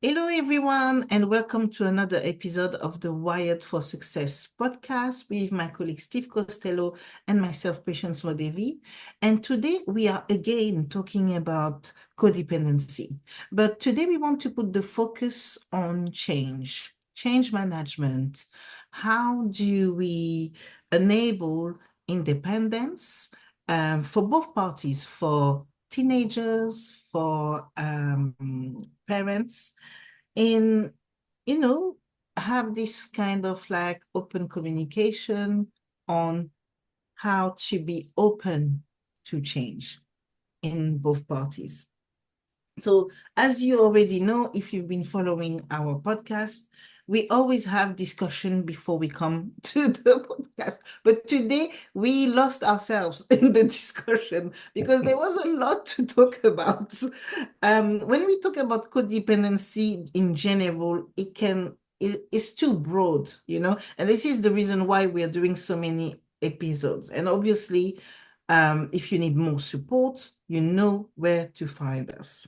Hello, everyone, and welcome to another episode of the Wired for Success podcast with my colleague Steve Costello and myself, Patience Modevi. And today we are again talking about codependency. But today we want to put the focus on change management. How do we enable independence for both parties, for teenagers, for parents? And have this kind of like open communication on how to be open to change in both parties. So, as you already know, if you've been following our podcast, we always have discussion before we come to the podcast. But today we lost ourselves in the discussion because there was a lot to talk about. When we talk about codependency in general, it's too broad, and this is the reason why we are doing so many episodes. And obviously, if you need more support, you know where to find us.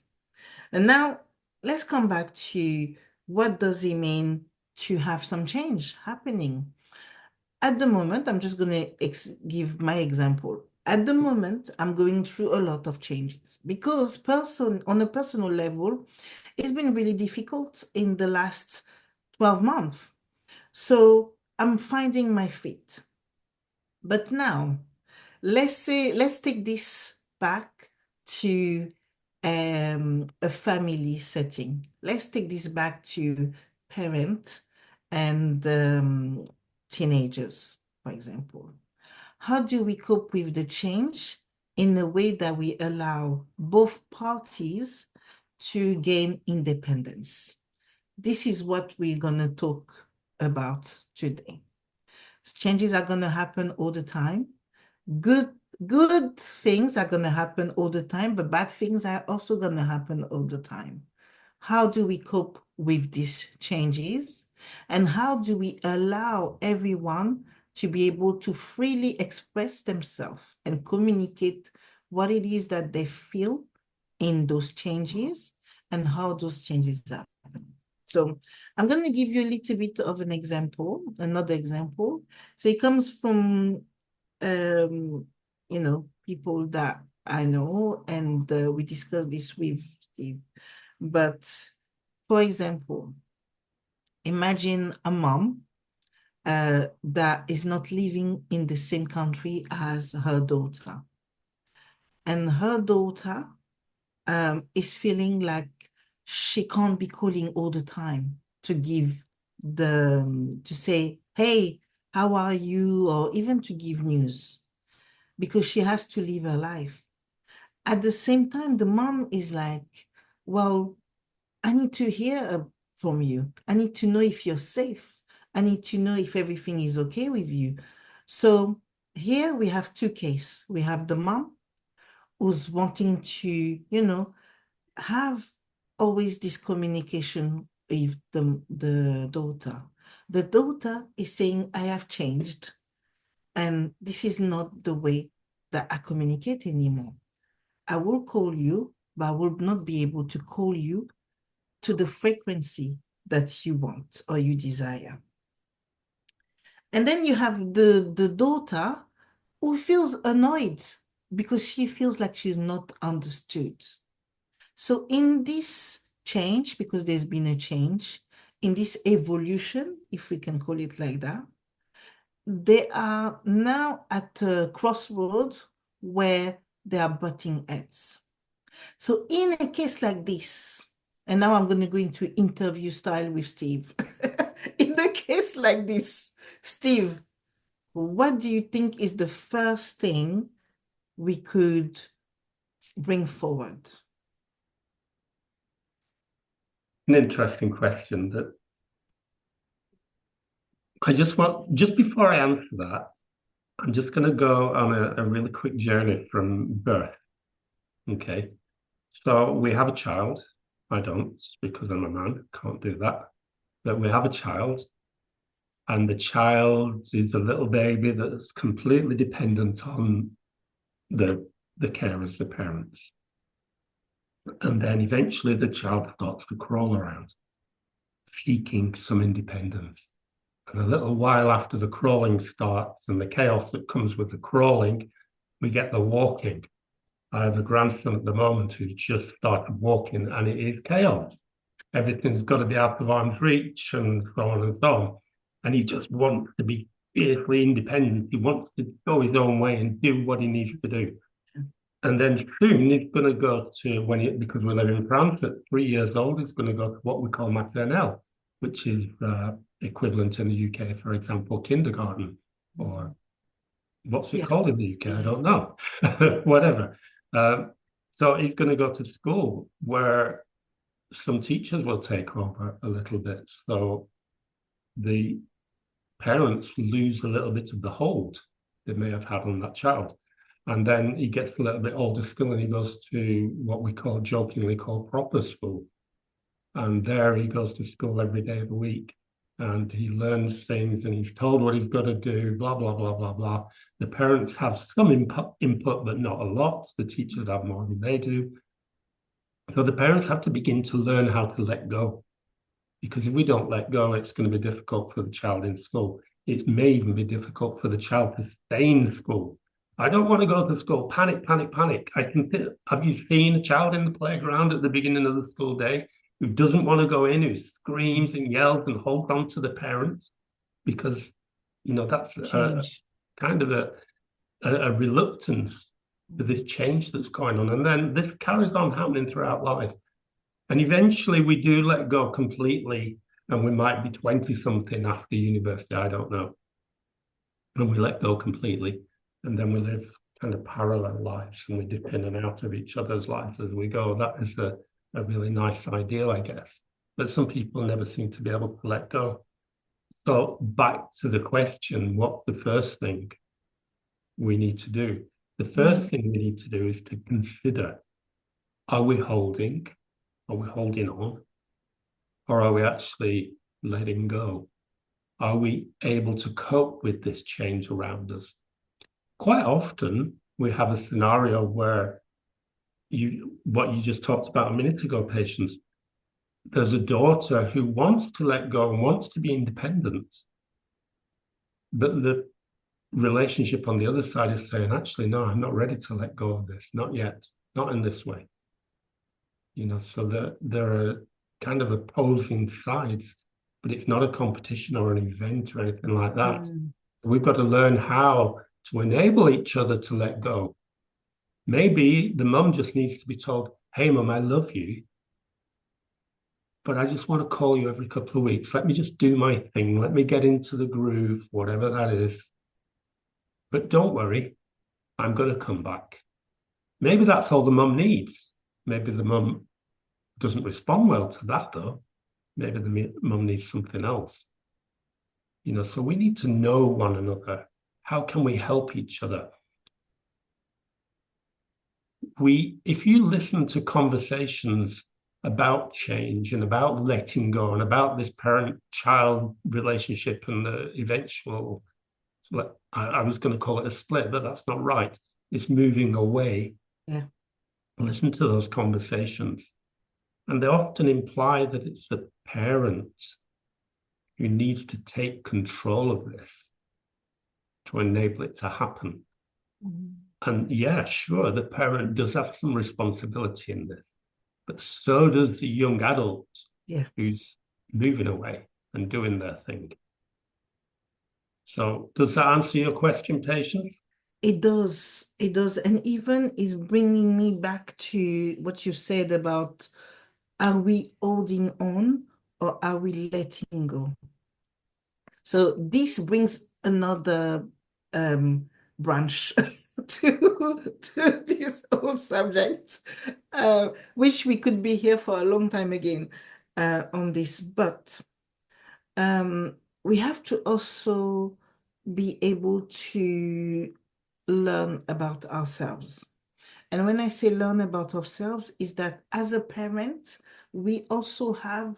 And now let's come back to what does it mean to have some change happening? At the moment, I'm just going to give my example. At the moment, I'm going through a lot of changes because on a personal level, it's been really difficult in the last 12 months. So I'm finding my feet. But now, let's take this back to a family setting. Let's take this back to parents and teenagers, for example. How do we cope with the change in a way that we allow both parties to gain independence? This is what we're going to talk about today. Changes are going to happen all the time. Good things are going to happen all the time, but bad things are also going to happen all the time. How do we cope with these changes? And how do we allow everyone to be able to freely express themselves and communicate what it is that they feel in those changes and how those changes happen? So I'm going to give you a little bit of another example. So it comes from people that I know, and we discussed this with Steve. But for example, imagine a mom that is not living in the same country as her daughter. And her daughter is feeling like she can't be calling all the time to say, hey, how are you? Or even to give news, because she has to live her life. At the same time, the mom is like, well, I need to hear from you. I need to know if you're safe. I need to know if everything is okay with you. So here we have two cases. We have the mom who's wanting to, have always this communication with the daughter. The daughter is saying, I have changed, and this is not the way that I communicate anymore. I will call you, but I will not be able to call you to the frequency that you want or you desire. And then you have the daughter who feels annoyed because she feels like she's not understood. So in this change, because there's been a change, in this evolution, if we can call it like that, they are now at a crossroads where they are butting heads. So in a case like this, and now I'm going to go into interview style with Steve. In a case like this, Steve, what do you think is the first thing we could bring forward? An interesting question that just before I answer that, I'm just going to go on a really quick journey from birth. Okay. So we have a child. I don't, because I'm a man, can't do that. But we have a child, and the child is a little baby that's completely dependent on the carers, the parents. And then eventually the child starts to crawl around. seeking some independence. And a little while after the crawling starts and the chaos that comes with the crawling, we get the walking. I have a grandson at the moment who's just started walking, and it is chaos. Everything's got to be out of arm's reach and so on and so on. And he just wants to be fiercely independent. He wants to go his own way and do what he needs to do. And then soon he's going to go to, because we live in France, at 3 years old, he's going to go to what we call maternelle, which is equivalent in the UK, for example, kindergarten, or what's it called in the UK? I don't know, whatever. So he's going to go to school where some teachers will take over a little bit. So the parents lose a little bit of the hold they may have had on that child. And then he gets a little bit older still and he goes to what we call, jokingly called, proper school. And there he goes to school every day of the week and he learns things and he's told what he's got to do, blah, blah, blah, blah, blah. The parents have some input, but not a lot. The teachers have more than they do. So the parents have to begin to learn how to let go. Because if we don't let go, it's going to be difficult for the child in school. It may even be difficult for the child to stay in school. I don't want to go to school. Panic, panic, panic. Have you seen a child in the playground at the beginning of the school day who doesn't want to go in, who screams and yells and holds on to the parents? Because, that's kind of a reluctance to this change that's going on. And then this carries on happening throughout life. And eventually we do let go completely, and we might be 20-something after university, I don't know. And we let go completely, and then we live kind of parallel lives, and we dip in and out of each other's lives as we go. That is a really nice ideal, I guess. But some people never seem to be able to let go. So back to the question, what's the first thing we need to do? The first thing we need to do is to consider, are we holding? Are we holding on? Or are we actually letting go? Are we able to cope with this change around us? Quite often, we have a scenario where what you just talked about a minute ago, Patience, there's a daughter who wants to let go and wants to be independent, but the relationship on the other side is saying, actually, no, I'm not ready to let go of this, not yet, not in this way. So there are kind of opposing sides, but it's not a competition or an event or anything like that. We've got to learn how to enable each other to let go. Maybe the mum just needs to be told, hey, mum, I love you, but I just want to call you every couple of weeks. Let me just do my thing. Let me get into the groove, whatever that is. But don't worry, I'm going to come back. Maybe that's all the mum needs. Maybe the mum doesn't respond well to that, though. Maybe the mum needs something else. So we need to know one another. How can we help each other? If you listen to conversations about change and about letting go and about this parent-child relationship and the eventual, I was going to call it a split, but that's not right. It's moving away. Yeah. Listen to those conversations. And they often imply that it's the parent who needs to take control of this to enable it to happen. And yeah, sure, the parent does have some responsibility in this, but so does the young adult who's moving away and doing their thing. So does that answer your question, Patience? It does. It does. And even is bringing me back to what you said about, are we holding on or are we letting go? So this brings another branch to this whole subject, which we could be here for a long time again on this. But we have to also be able to learn about ourselves. And when I say learn about ourselves, is that as a parent, we also have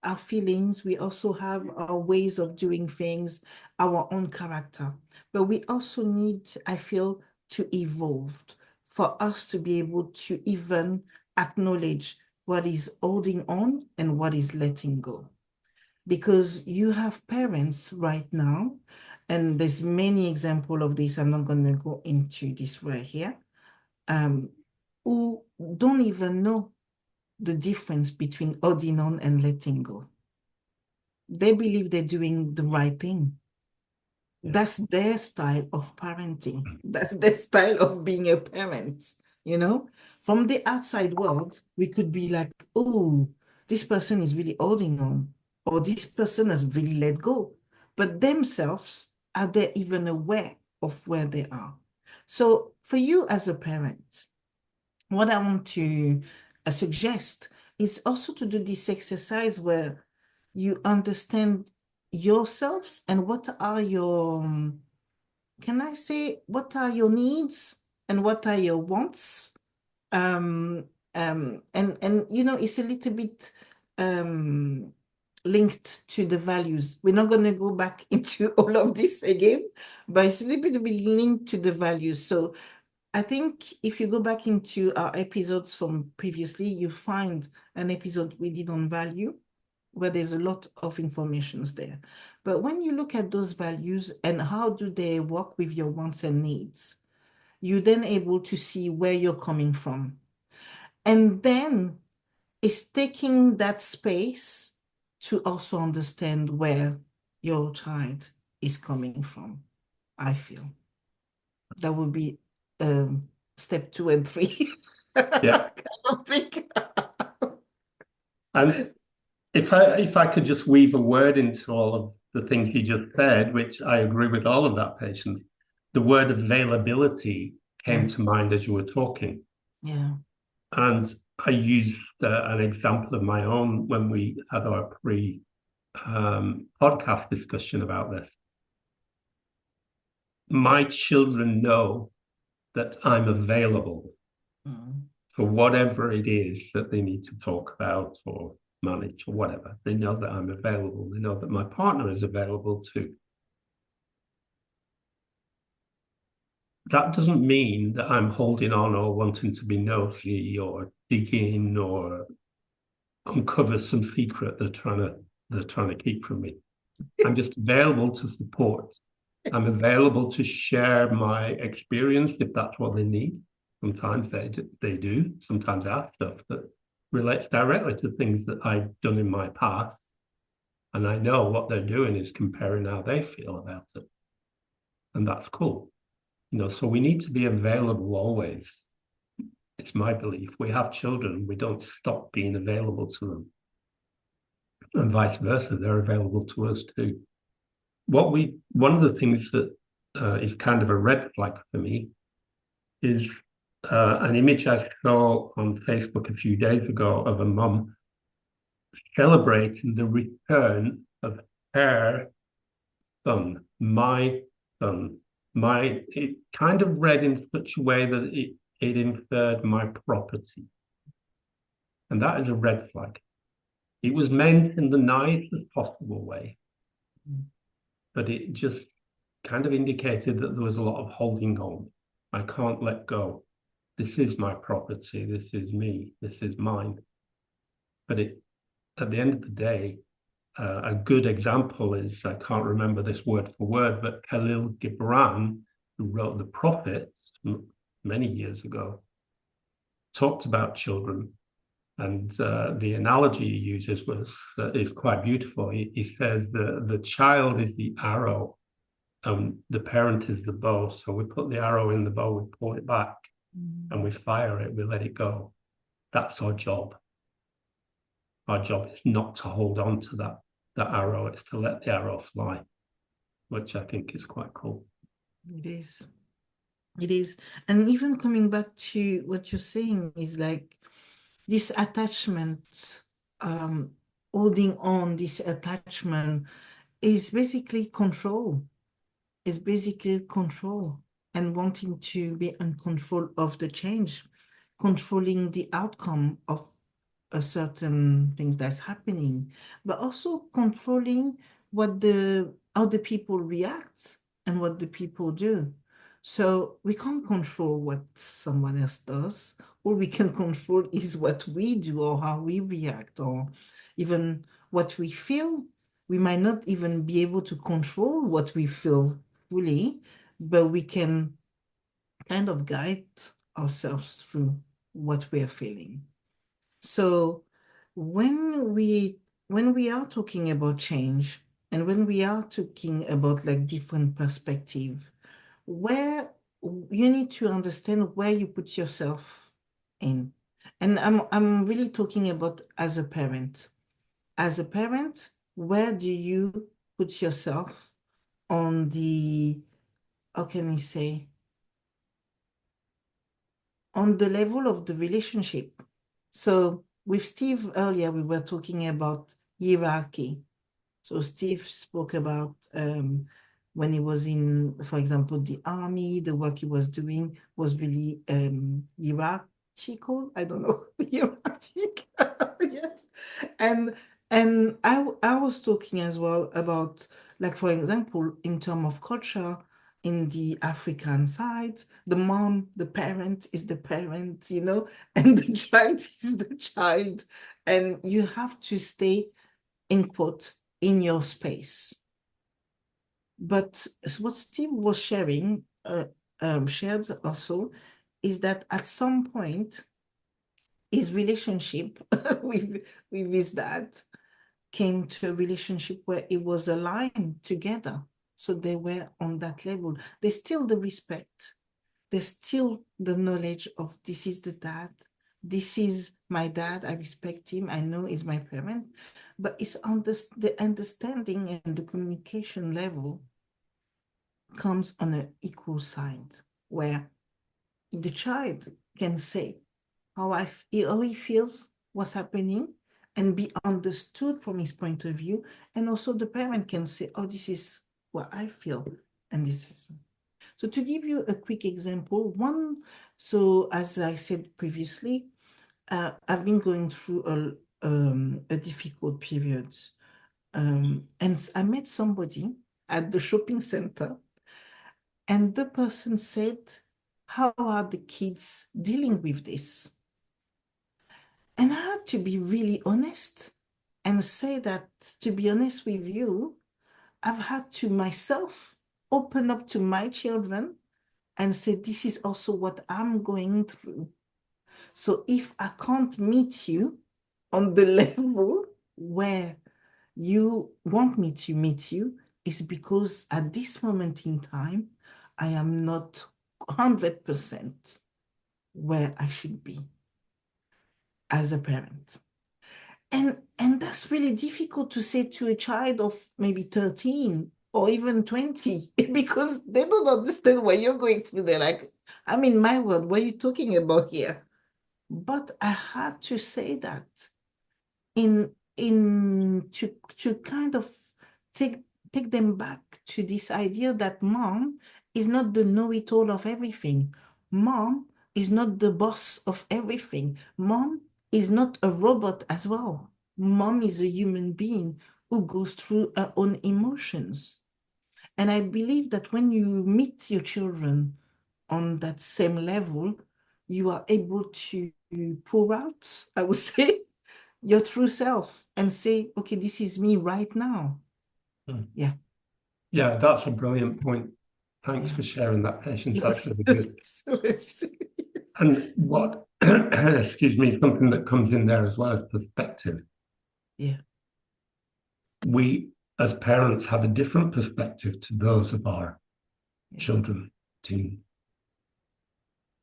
our feelings, we also have our ways of doing things, our own character. But we also need, I feel, to evolve for us to be able to even acknowledge what is holding on and what is letting go. because you have parents right now, and there's many examples of this. I'm not going to go into this right here, um, who don't even know the difference between holding on and letting go. They believe they're doing the right thing. Yeah. That's their style of parenting. That's their style of being a parent, you know? From the outside world, we could be like, oh, this person is really holding on, or this person has really let go. But themselves, are they even aware of where they are? So for you as a parent, what I want to suggest is also to do this exercise where you understand yourselves and what are your, can I say, what are your needs and what are your wants? Um, and you know, it's a little bit um, linked to the values. We're not going to go back into all of this again, but it's a little bit linked to the values. So I think if you go back into our episodes from previously, you find an episode we did on value where there's a lot of informations there. But when you look at those values and how do they work with your wants and needs, you're then able to see where you're coming from. And then it's taking that space to also understand where your child is coming from, I feel. That would be step 2 and 3. Yeah. Kind of thing. And if I could just weave a word into all of the things you just said, which I agree with all of that, Patience, the word availability came Yeah, to mind as you were talking. yeah. And I used an example of my own when we had our pre podcast discussion about this. My children know that I'm available Mm. for whatever it is that they need to talk about or manage or whatever. They know that I'm available. They know that my partner is available too. That doesn't mean that I'm holding on or wanting to be nosy or dig in or uncover some secret they're trying to keep from me. I'm just available to support. I'm available to share my experience if that's what they need. Sometimes they do. Sometimes I have stuff that relates directly to things that I've done in my past. And I know what they're doing is comparing how they feel about it. And that's cool. So we need to be available always. It's my belief. We have children, we don't stop being available to them. And vice versa, they're available to us too. One of the things that is kind of a red flag for me is an image I saw on Facebook a few days ago of a mum celebrating the return of her son, my son. It kind of read in such a way that it inferred my property. And that is a red flag. It was meant in the nicest possible way, but it just kind of indicated that there was a lot of holding on. I can't let go. This is my property. This is me. This is mine. But at the end of the day, a good example is, I can't remember this word for word, but Khalil Gibran, who wrote The Prophets many years ago, talked about children. And the analogy he uses is quite beautiful. He says the child is the arrow, the parent is the bow. So we put the arrow in the bow, we pull it back, and we fire it, we let it go. That's our job. Our job is not to hold on to that arrow, it's to let the arrow fly, which I think is quite cool. It is. It is. And even coming back to what you're saying is like this attachment, um, holding on, this attachment is basically control. Is basically control and wanting to be in control of the change, controlling the outcome of a certain things that's happening, but also controlling what the how the people react and what the people do. So we can't control what someone else does. All we can control is what we do or how we react or even what we feel. We might not even be able to control what we feel fully, but we can kind of guide ourselves through what we're feeling. So when we when we are talking about change and when we are talking about like different perspective, where you need to understand where you put yourself in. And I'm really talking about as a parent. As a parent, where do you put yourself on the, how can we say, on the level of the relationship? So with Steve earlier, we were talking about hierarchy. So Steve spoke about when he was in, for example, the army, the work he was doing was really hierarchical. I don't know, hierarchical. Yes. And I was talking as well about, like, for example, in terms of culture, in the African side, the mom, the parent is the parent, and the child is the child. And you have to stay, in quote, in your space. But what Steve was shared also, is that at some point, his relationship with his dad came to a relationship where it was aligned together. So they were on that level. There's still the respect. There's still the knowledge of this is the dad. This is my dad. I respect him. I know he's my parent. But it's on the understanding and the communication level comes on an equal side where the child can say how he feels, what's happening, and be understood from his point of view. And also the parent can say, oh, this is what I feel. And this is. So to give you a quick example, so as I said previously, I've been going through a difficult period. And I met somebody at the shopping center, and the person said, how are the kids dealing with this? And I had to be really honest and say that, to be honest with you, I've had to myself open up to my children and say, this is also what I'm going through. So if I can't meet you on the level where you want me to meet you, it's because at this moment in time, I am not 100% where I should be as a parent. And that's really difficult to say to a child of maybe 13 or even 20 because they don't understand what you're going through. They're like, I'm in my world. What are you talking about here? But I had to say that to kind of take take them back to this idea that mom is not the know-it-all of everything. Mom is not the boss of everything. Mom is not a robot as well. Mom is a human being who goes through her own emotions. And I believe that when you meet your children on that same level, you are able to pour out, I would say, your true self and say, okay, this is me right now. Yeah. Yeah, that's a brilliant point. Thanks Yeah. for sharing that, Patience. That's Yes. really good. Yes. And what, excuse me, something that comes in there as well is perspective. Yeah. We, as parents, have a different perspective to those of our Yeah. children, teens.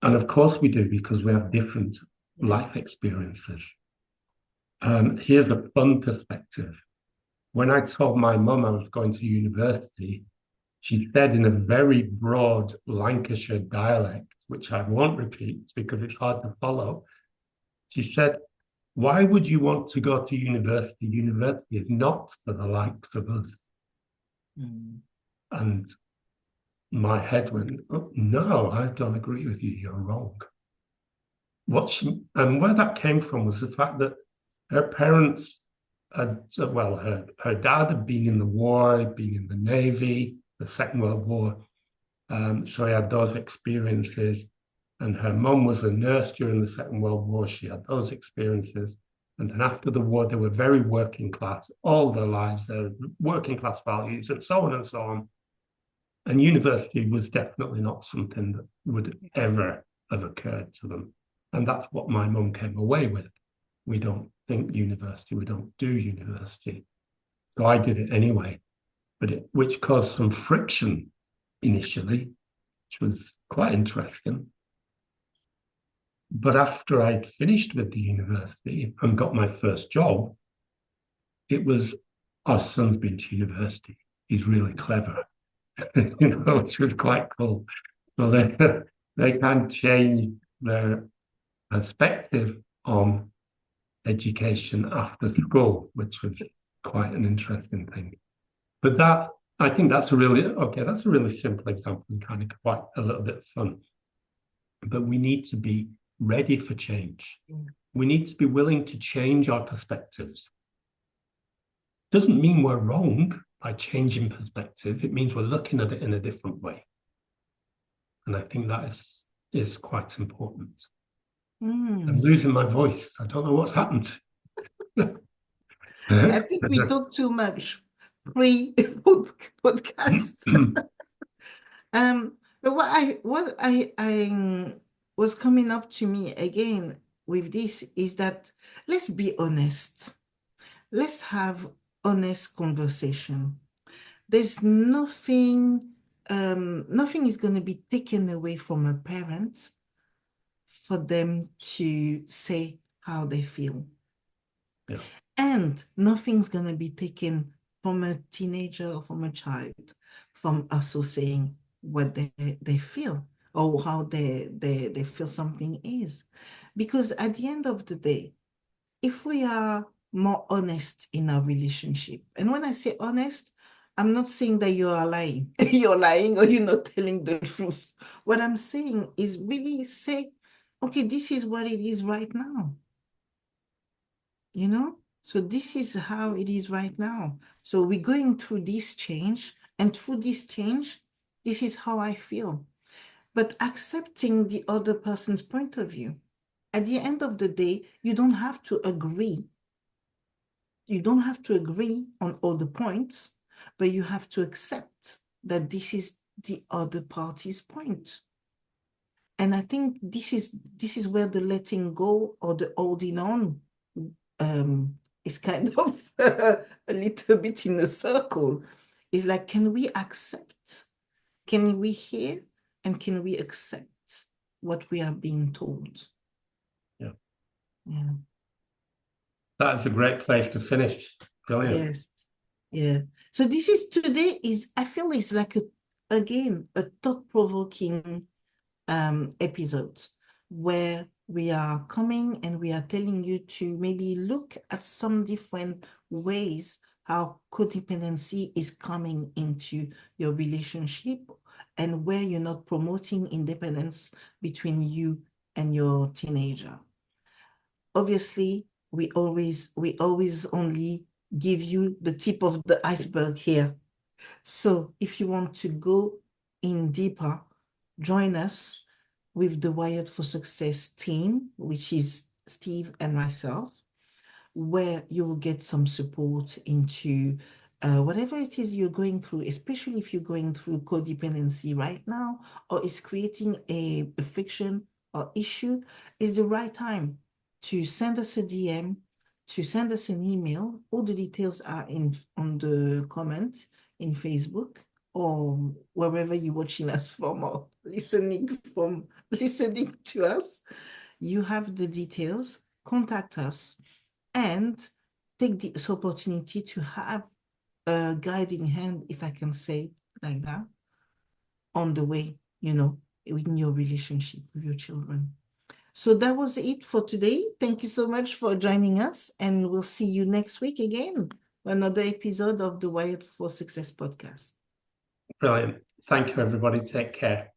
And of course we do, because we have different Yeah. life experiences. Here's a fun perspective. When I told my mum I was going to university, she said in a very broad Lancashire dialect, which I won't repeat because it's hard to follow. She said, why would you want to go to university? University is not for the likes of us. Mm. And my head went, oh, no, I don't agree with you. You're wrong. And where that came from was the fact that her parents had, well, her dad had been in the war, he'd been in the Navy, the Second World War. So he had those experiences. And her mum was a nurse during the Second World War. She had those experiences. And then after the war, they were very working class, all their lives, their working class values, and so on and so on. And university was definitely not something that would ever have occurred to them. And that's what my mum came away with. We don't think university, we don't do university. So I did it anyway, which caused some friction initially, which was quite interesting. But after I'd finished with the university and got my first job, it was, our son's been to university. He's really clever, which was quite cool. So they can change their perspective on education after school, which was quite an interesting thing. But I think that's a really simple example and kind of quite a little bit fun. But we need to be ready for change. We need to be willing to change our perspectives. Doesn't mean we're wrong by changing perspective. It means we're looking at it in a different way. And I think that is quite important. I'm losing my voice. I don't know what's happened. I think we talk too much pre-podcast. But what I was coming up to me again with this is that let's be honest. Let's have honest conversation. There's nothing is going to be taken away from a parent for them to say how they feel. Yeah. And nothing's going to be taken from a teenager or from a child from also saying what they feel or how they feel something is. Because at the end of the day, if we are more honest in our relationship, and when I say honest, I'm not saying that you are lying. You're lying or you're not telling the truth. What I'm saying is really say, okay, this is what it is right now. So this is how it is right now. So we're going through this change, and through this change, this is how I feel. But accepting the other person's point of view. At the end of the day, you don't have to agree. You don't have to agree on all the points, but you have to accept that this is the other party's point. And I think this is where the letting go or the holding on is kind of a little bit in a circle. It's like, can we accept? Can we hear? And can we accept what we are being told? Yeah. Yeah. That is a great place to finish. Brilliant. Yes. Yeah. So this is today I feel it's like again a thought-provoking episode where we are coming and we are telling you to maybe look at some different ways how codependency is coming into your relationship and where you're not promoting independence between you and your teenager. Obviously, we always only give you the tip of the iceberg here. So if you want to go in deeper, join us with the Wired for Success team, which is Steve and myself, where you will get some support into whatever it is you're going through, especially if you're going through codependency right now, or is creating a friction or issue, is the right time to send us a DM, to send us an email. All the details are on the comment in Facebook or wherever you're watching us from or listening to us. You have the details. Contact us and take this opportunity to have a guiding hand, if I can say like that, on the way, in your relationship with your children. So that was it for today. Thank you so much for joining us, and we'll see you next week again for another episode of the Wired for Success podcast. Brilliant. Thank you, everybody. Take care.